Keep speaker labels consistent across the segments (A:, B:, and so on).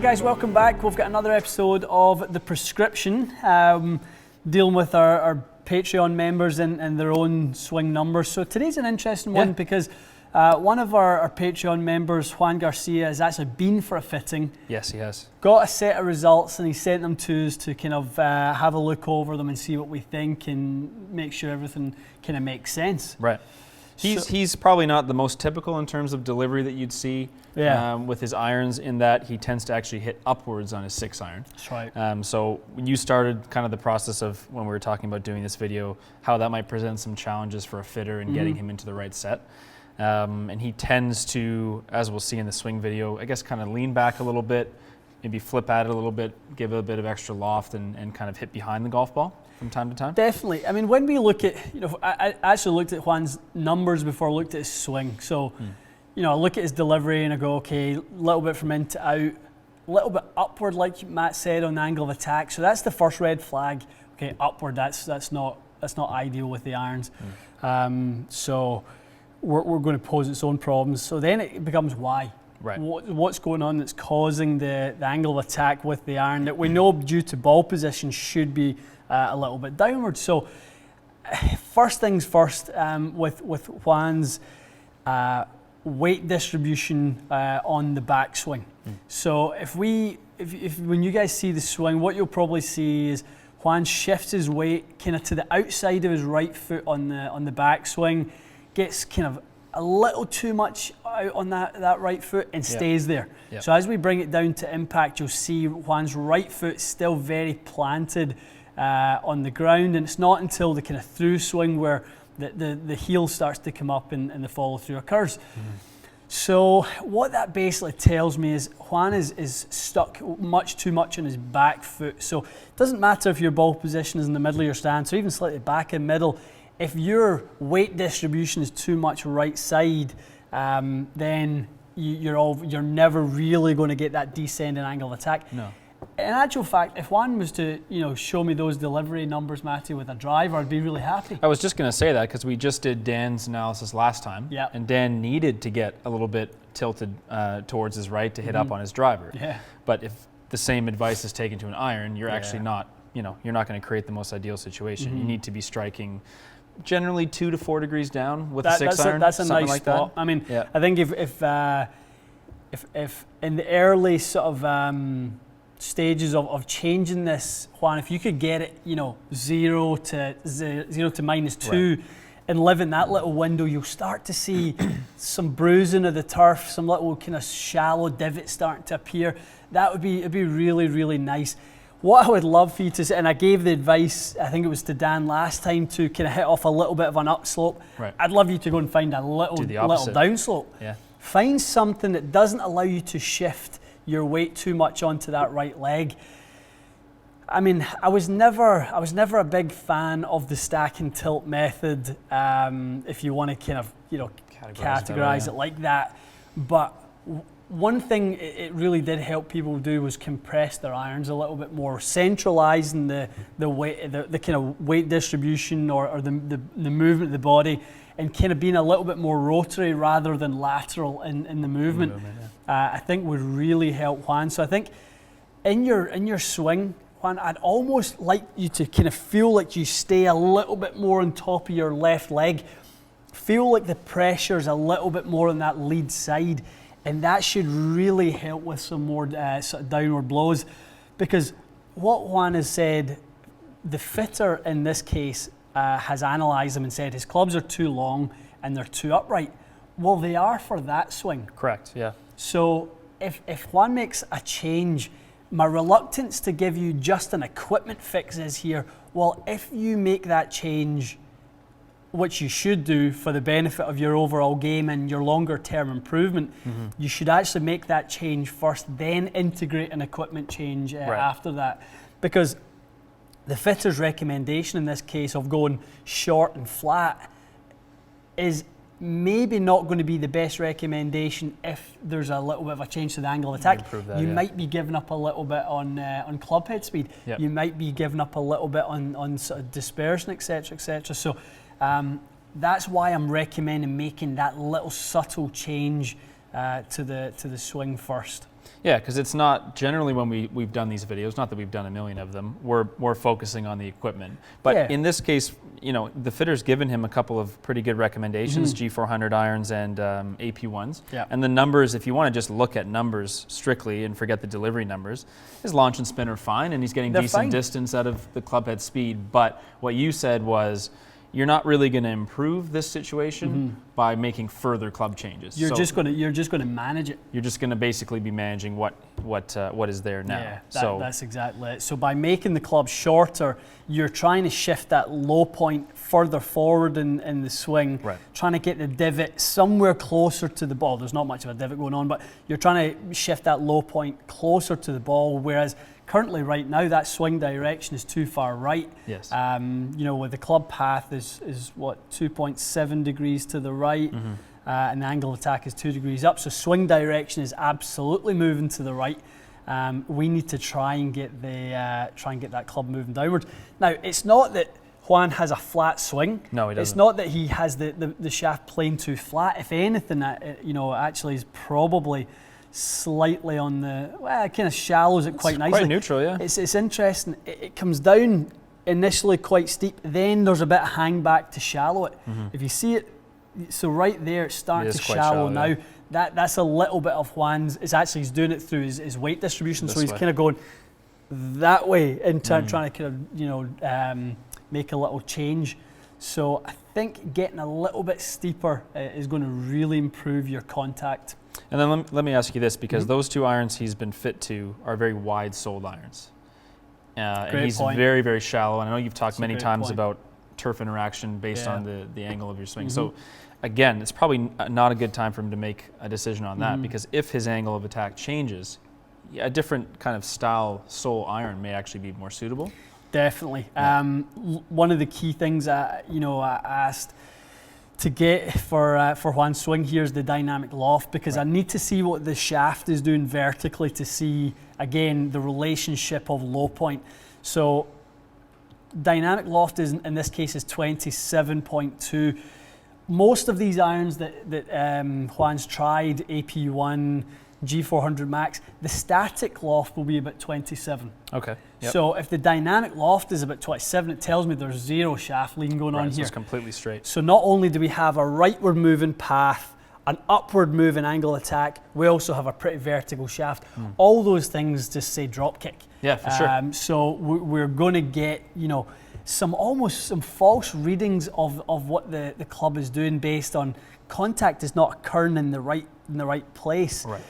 A: guys, welcome back. We've got another episode of The Prescription, dealing with our Patreon members and their own swing numbers. So today's an interesting one because one of our Patreon members, Juan Garcia, has actually been for a fitting.
B: Yes, he has.
A: Got a set of results and he sent them to us to kind of have a look over them and see what we think and make sure everything kind of makes sense.
B: Right. He's probably not the most typical in terms of delivery that you'd see with his irons, in that he tends to actually hit upwards on his 6-iron.
A: That's right.
B: So when you started kind of the process of when we were talking about doing this video, how that might present some challenges for a fitter in getting him into the right set. And he tends to, as we'll see in the swing video, I guess kind of lean back a little bit, maybe flip at it a little bit, give it a bit of extra loft and kind of hit behind the golf ball from time to time?
A: Definitely. I mean, when we look at, I actually looked at Juan's numbers before I looked at his swing. So, I look at his delivery and I go, okay, a little bit from in to out, a little bit upward, like Matt said, on the angle of attack. So that's the first red flag. Okay, upward, that's not ideal with the irons. So we're going to pose its own problems. So then it becomes why.
B: Right.
A: What's going on that's causing the angle of attack with the iron that we know due to ball position should be a little bit downward. So first things first, with Juan's weight distribution on the backswing. So if when you guys see the swing, what you'll probably see is Juan shifts his weight kind of to the outside of his right foot on the backswing, gets kind of a little too much out on that right foot and stays there. Yep. So as we bring it down to impact, you'll see Juan's right foot still very planted on the ground, and it's not until the kind of through swing where the heel starts to come up and the follow through occurs. So what that basically tells me is Juan is stuck much too much on his back foot. So it doesn't matter if your ball position is in the middle of your stance or even slightly back in middle. If your weight distribution is too much right side, then you're never really going to get that descending angle of attack. No. In actual fact, if Juan was to show me those delivery numbers, Matthew, with a driver, I'd be really happy.
B: I was just going to say that because we just did Dan's analysis last time, and Dan needed to get a little bit tilted towards his right to hit up on his driver. Yeah. But if the same advice is taken to an iron, you're actually not, you're not going to create the most ideal situation. You need to be striking generally 2 to 4 degrees down with a 6-iron.
A: That's a nice like spot. That. I mean, I think if in the early sort of stages of changing this, Juan, if you could get it, 0 to -2, and live in that little window, you'll start to see some bruising of the turf, some little kind of shallow divots starting to appear. It'd be really, really nice. What I would love for you to say, and I gave the advice, I think it was to Dan last time, to kind of hit off a little bit of an upslope. Right. I'd love you to go and find a little downslope. Yeah. Find something that doesn't allow you to shift your weight too much onto that right leg. I mean, I was never a big fan of the stack and tilt method, if you want to kind of categorize it like that. But one thing it really did help people do was compress their irons a little bit more, centralizing the weight, the kind of weight distribution or the movement of the body, and kind of being a little bit more rotary rather than lateral in the movement. I think would really help Juan. So I think in your swing, Juan, I'd almost like you to kind of feel like you stay a little bit more on top of your left leg, feel like the pressure's a little bit more on that lead side, and that should really help with some more sort of downward blows. Because what Juan has said, the fitter in this case has analysed them and said his clubs are too long and they're too upright. Well, they are for that swing.
B: Correct, yeah.
A: So if Juan makes a change, my reluctance to give you just an equipment fix is here, well, if you make that change, which you should do for the benefit of your overall game and your longer term improvement, you should actually make that change first, then integrate an equipment change after that. Because the fitter's recommendation in this case of going short and flat is maybe not going to be the best recommendation if there's a little bit of a change to the angle of attack. You might be giving up a little bit on club head speed. Yep. You might be giving up a little bit on sort of dispersion, etc., etc. So that's why I'm recommending making that little subtle change to the swing first.
B: Yeah, because it's not generally when we've done these videos, not that we've done a million of them, we're focusing on the equipment. But in this case, you know, the fitter's given him a couple of pretty good recommendations, G400 irons and AP1s.
A: Yeah.
B: And the numbers, if you want to just look at numbers strictly and forget the delivery numbers, his launch and spin are fine, and he's getting decent distance out of the club head speed. But what you said was, you're not really going to improve this situation by making further club changes.
A: You're just going to manage it.
B: You're just going to basically be managing what is there now.
A: Yeah, that's exactly it. So by making the club shorter, you're trying to shift that low point further forward in the swing, trying to get the divot somewhere closer to the ball. There's not much of a divot going on, but you're trying to shift that low point closer to the ball, whereas currently, right now, that swing direction is too far right.
B: Yes.
A: You know, with the club path is what, 2.7 degrees to the right, and the angle of attack is 2 degrees up. So swing direction is absolutely moving to the right. We need to try and get that club moving downwards. Now, it's not that Juan has a flat swing.
B: No, he doesn't.
A: It's not that he has the shaft playing too flat. If anything, that actually is probably slightly on the kind of shallows it quite nicely.
B: Quite neutral, yeah.
A: It's interesting. It comes down initially quite steep, then there's a bit of hang back to shallow it. If you see it, so right there it's starting to shallow now. Yeah. That's a little bit of Juan's. He's doing it through his weight distribution, so he's kind of going that way and trying to kind of make a little change. So I think getting a little bit steeper is going to really improve your contact.
B: And then let me ask you this, because those two irons he's been fit to are very wide-soled irons. And he's very, very shallow. And I know you've talked many times about turf interaction based on the angle of your swing. So again, it's probably not a good time for him to make a decision on that, because if his angle of attack changes, a different kind of style sole iron may actually be more suitable.
A: Definitely. Yeah. One of the key things I asked to get for Juan's swing here is the dynamic loft, because I need to see what the shaft is doing vertically to see, again, the relationship of low point. So dynamic loft is, in this case, is 27.2. Most of these irons that Juan's tried, AP1, G400 Max, the static loft will be about 27.
B: Okay. Yep.
A: So if the dynamic loft is about 27, it tells me there's zero shaft lean going on
B: so
A: here.
B: It's completely straight.
A: So not only do we have a rightward moving path, an upward moving angle attack, we also have a pretty vertical shaft. All those things just say drop kick.
B: Yeah, for sure.
A: So we're going to get some false readings of what the club is doing based on contact is not occurring in the right place.
B: Right.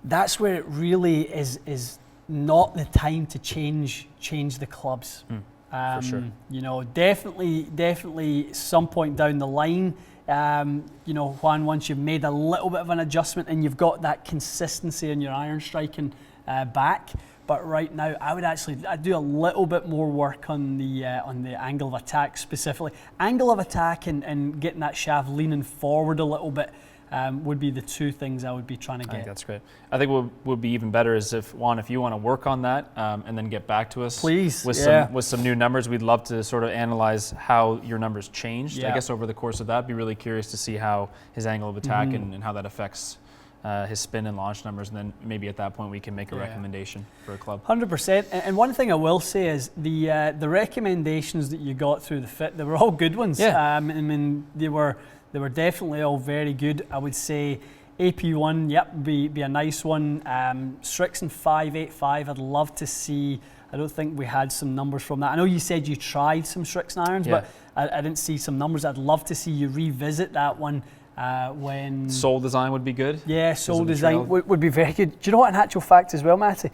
A: That's where it really is not the time to change the clubs.
B: For sure.
A: Definitely some point down the line, Juan, once you've made a little bit of an adjustment and you've got that consistency in your iron striking back. But right now, I'd do a little bit more work on the angle of attack specifically. Angle of attack and getting that shaft leaning forward a little bit would be the two things I would be trying to get.
B: I think that's great. I think what would be even better is if you want to work on that and then get back to us,
A: please,
B: with some new numbers. We'd love to sort of analyze how your numbers changed. I guess over the course of that, be really curious to see how his angle of attack and how that affects his spin and launch numbers, and then maybe at that point we can make a recommendation for a club.
A: 100%. And one thing I will say is the recommendations that you got through the fit, they were all good ones. I mean, they were definitely all very good. I would say AP1, be a nice one. Strixon 585, I'd love to see. I don't think we had some numbers from that. I know you said you tried some Strixon irons, but I didn't see some numbers. I'd love to see you revisit that one. When
B: sole design would be good.
A: Yeah, sole design would be very good. Do you know what, in actual fact as well, Matty?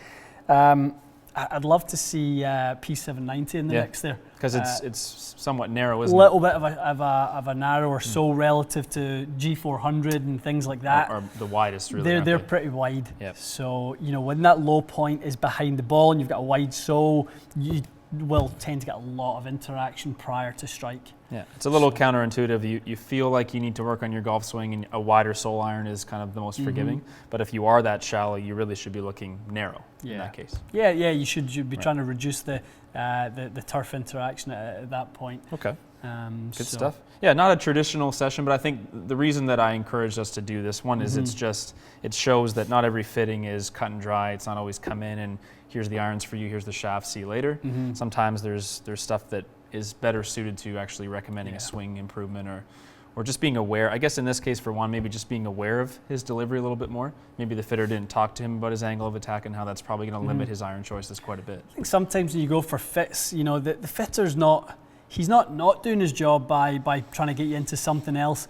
A: I'd love to see P790 in the mix there.
B: Because it's somewhat narrow, isn't it?
A: A little bit of a narrower sole relative to G400 and things like that.
B: Or the widest, really.
A: They're pretty wide.
B: Yep.
A: So, when that low point is behind the ball and you've got a wide sole, you will tend to get a lot of interaction prior to strike.
B: Yeah, it's a little counterintuitive. You feel like you need to work on your golf swing, and a wider sole iron is kind of the most forgiving. But if you are that shallow, you really should be looking narrow in that case.
A: Yeah, you should be trying to reduce the turf interaction at that point.
B: Okay. Good stuff. Yeah, not a traditional session, but I think the reason that I encouraged us to do this one is it shows that not every fitting is cut and dry. It's not always come in and here's the irons for you, here's the shaft, see you later. Sometimes there's stuff that is better suited to actually recommending a swing improvement or just being aware. I guess in this case for Juan, maybe just being aware of his delivery a little bit more. Maybe the fitter didn't talk to him about his angle of attack and how that's probably going to limit his iron choices quite a bit.
A: I think sometimes when you go for fits, you know, the fitter's he's not doing his job by trying to get you into something else.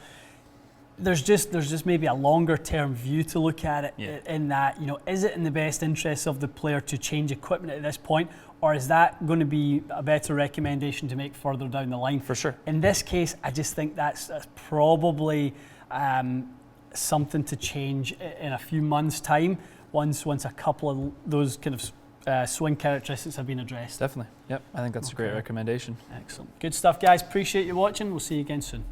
A: There's just maybe a longer term view to look at it in that, you know, is it in the best interest of the player to change equipment at this point, or is that going to be a better recommendation to make further down the line? For sure. In this case, I just think that's probably something to change in a few months' time once a couple of those kind of swing characteristics have been addressed.
B: Definitely. Yep. I think that's a great recommendation.
A: Excellent. Good stuff, guys. Appreciate you watching. We'll see you again soon.